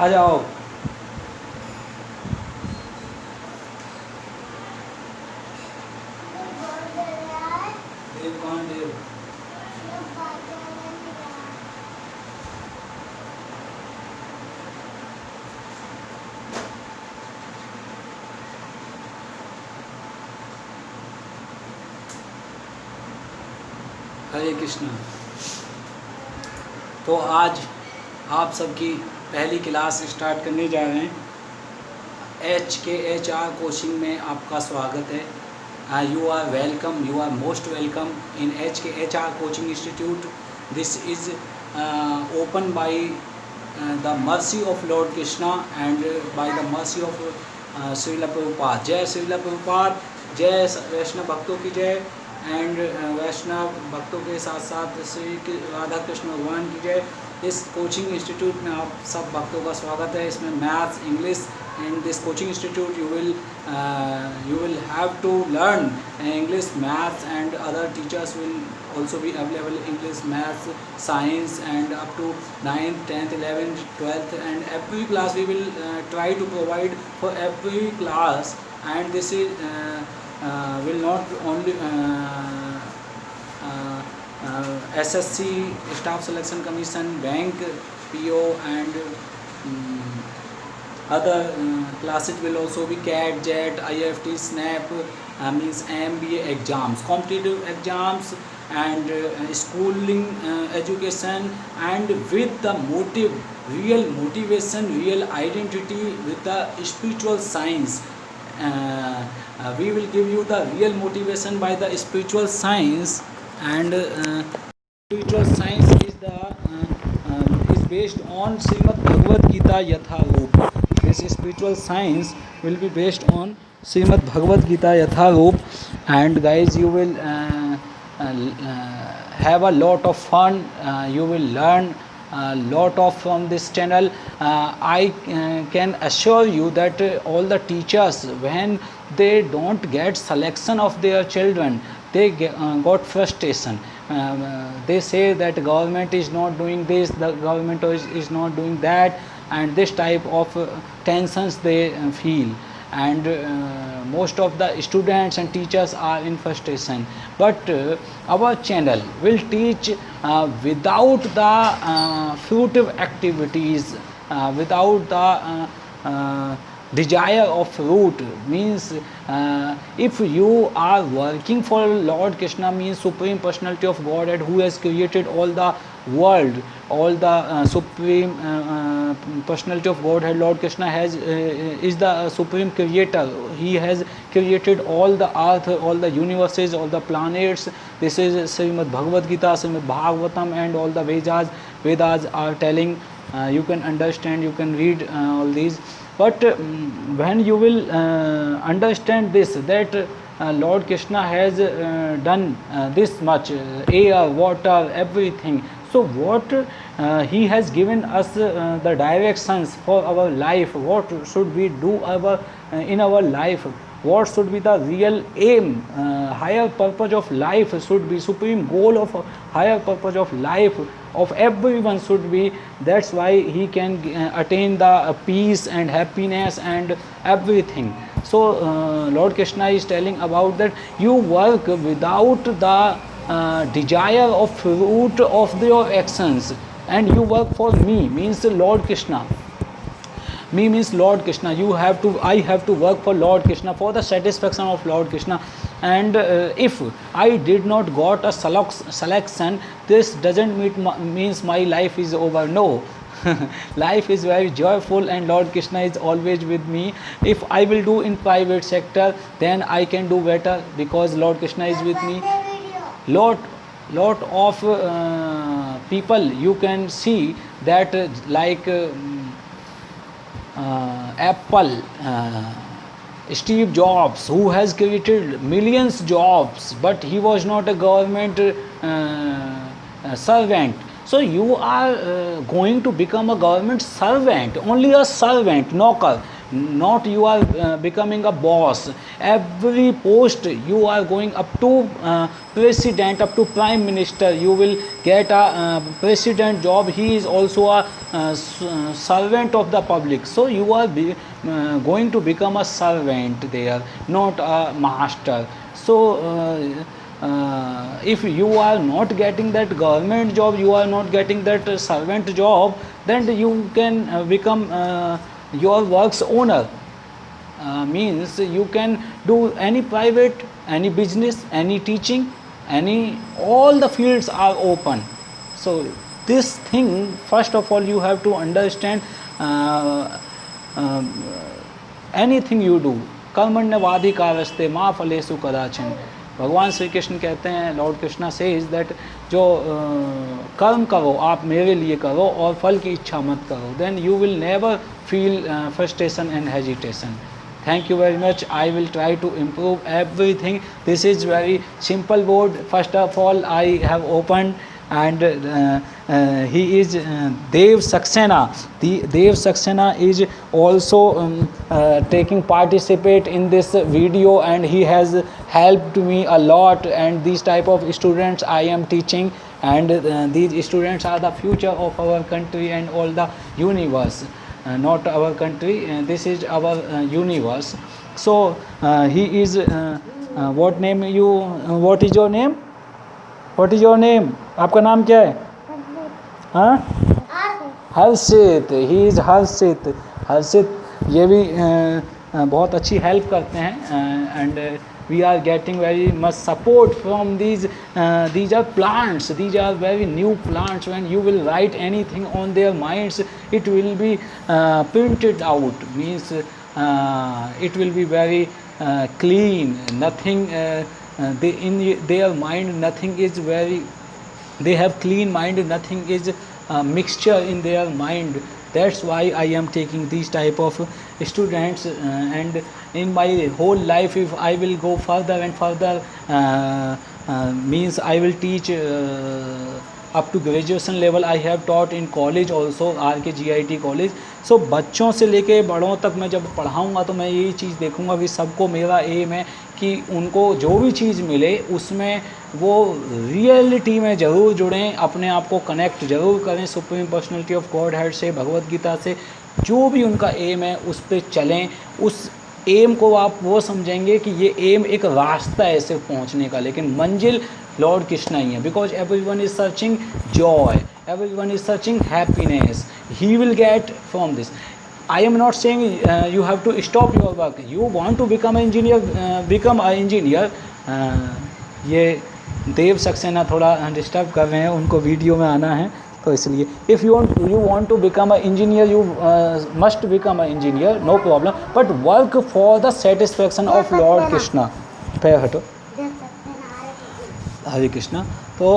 आ जाओ। देव कौन देव? हरे कृष्णा। तो आज आप सबकी पहली क्लास स्टार्ट करने जा रहे हैं। HKHR कोचिंग में आपका स्वागत है। You are welcome, you are most welcome in HKHR coaching institute. This is open by the mercy of lord Krishna and by the mercy of Srila Prabhupada. जय श्रील प्रभुपाद, जय वैष्णव भक्तों की जय। एंड वैष्णव भक्तों के साथ साथ श्री राधा कृष्ण भगवान की जय। इस कोचिंग इंस्टीट्यूट में आप सब भक्तों का स्वागत है। इसमें maths, English and this coaching institute you will have to learn English, maths and other teachers will also be available. English, maths, science and up to 9th, 10th, 11th, 12th and every class we will try to provide for every class. And this is will not only SSC, Staff Selection Commission, Bank, PO and other classes will also be CAT, JET, IFT, SNAP, means MBA exams, competitive exams and schooling education, and with the motive, real motivation, real identity with the spiritual science. We will give you the real motivation by the spiritual science, and spiritual science is based on Srimad Bhagavad Gita Yatha Roop. This spiritual science will be based on Srimad Bhagavad Gita Yatha Roop, and guys, you will have a lot of fun. You will learn a lot of from this channel. I can assure you that all the teachers, when they don't get selection of their children, they got frustration. They say that government is not doing this, the government is not doing that, and this type of tensions they feel, and most of the students and teachers are in frustration. But our channel will teach without the fruitive activities, without the desire of fruit. Means if you are working for Lord Krishna, means Supreme Personality of Godhead, who has created all the world, all the Supreme Personality of Godhead, Lord Krishna is the Supreme Creator. He has created all the earth, all the universes, all the planets. This is Srimad Bhagavad Gita, Srimad Bhagavatam and all the Vedas are telling. You can understand, you can read all these. But when you will understand this, that Lord Krishna has done this much, air, water, everything. So what he has given us the directions for our life. What should we do in our life? What should be the real aim, higher purpose of life should be, supreme goal of higher purpose of life of everyone should be. That's why he can attain the peace and happiness and everything. So Lord Krishna is telling about that you work without the desire of fruit of your actions, and you work for me, means Lord Krishna. Me means Lord Krishna. I have to work for Lord Krishna, for the satisfaction of Lord Krishna. And if I did not got a selection, this doesn't means my life is over. No. Life is very joyful and Lord Krishna is always with me. If I will do in private sector, then I can do better because Lord Krishna is with me. Lot of people you can see that like Apple, Steve Jobs, who has created millions jobs, but he was not a government servant. So you are going to become a government servant, only a servant, knocker. not you are becoming a boss. Every post you are going up to president, up to prime minister, you will get a president job. He is also a servant of the public, so you are going to become a servant there, not a master. So if you are not getting that government job, you are not getting that servant job, then you can become your work's owner. Means you can do any private, any business, any teaching, any, all the fields are open. So this thing, first of all, you have to understand. Anything you do, कर्मण्यवाधिकारस्ते मा फलेषु कदाचन. भगवान श्री कृष्ण कहते हैं, Lord Krishna says that जो कर्म करो आप मेरे लिए करो और फल की इच्छा मत करो, then you will never feel frustration and hesitation. Thank you very much. I will try to improve everything. This is very simple board. First of all, I have opened, and he is Dev Saxena. The Dev Saxena is also taking participate in this video, and he has helped me a lot. And these type of students I am teaching, and these students are the future of our country and all the universe. Not our country, this is our universe. So he is what name you, what is your name, what is your name, आपका नाम क्या है? हाँ, हर्षित. He is हर्षित. हर्षित ये भी बहुत अच्छी help करते हैं, and we are getting very much support from these are plants, these are very new plants. When you will write anything on their minds, it will be printed out, means it will be very clean. Nothing they, in their mind, nothing is very, they have clean mind, nothing is mixture in their mind. That's why I am taking these type of students, and in my whole life, if I will go further and further, means I will teach up to graduation level. I have taught in college also, RKGIT college. So बच्चों से लेके बड़ों तक मैं जब पढ़ाऊँगा तो मैं यही चीज़ देखूँगा कि सबको, मेरा एम है कि उनको जो भी चीज़ मिले उसमें वो रियलिटी में ज़रूर जुड़ें, अपने आप को कनेक्ट ज़रूर करें supreme personality of God head से, भगवत गीता से. जो भी उनका एम है उस पर चलें. उस एम को आप वो समझेंगे कि ये एम एक रास्ता है ऐसे पहुंचने का, लेकिन मंजिल लॉर्ड कृष्णा ही है. Because everyone is searching Joy, everyone is searching happiness. He will get from this. I am not saying you have to stop your work. You want to become an engineer, become an engineer. ये देव सक्सेना थोड़ा disturb कर रहे हैं, उनको video में आना है तो इसलिए. If you want to become a engineer, you must become a engineer, no problem, but work for the satisfaction of lord Krishna. पैर हटो. हरे कृष्णा. तो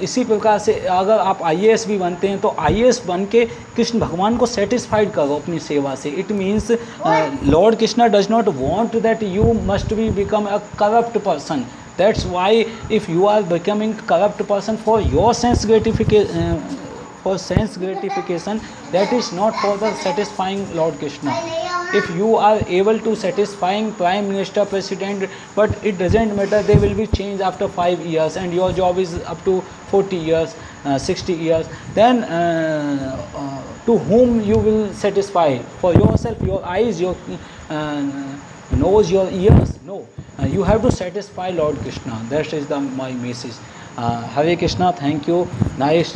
इसी प्रकार से अगर आप IAS भी बनते हैं तो IAS बन के कृष्ण भगवान को सेटिस्फाइड करो अपनी सेवा से. It means Lord Krishna does not want that you must be become a corrupt person. That's why if you are becoming corrupt person for your sense gratification, that is not for the satisfying Lord Krishna. If you are able to satisfying prime minister, president, but it doesn't matter, they will be changed after 5 years and your job is up to 40 years, 60 years, then to whom you will satisfy? For yourself, your eyes, your nose, your ears? No. You have to satisfy Lord Krishna. That is my message. Hare Krishna. Thank you. Nice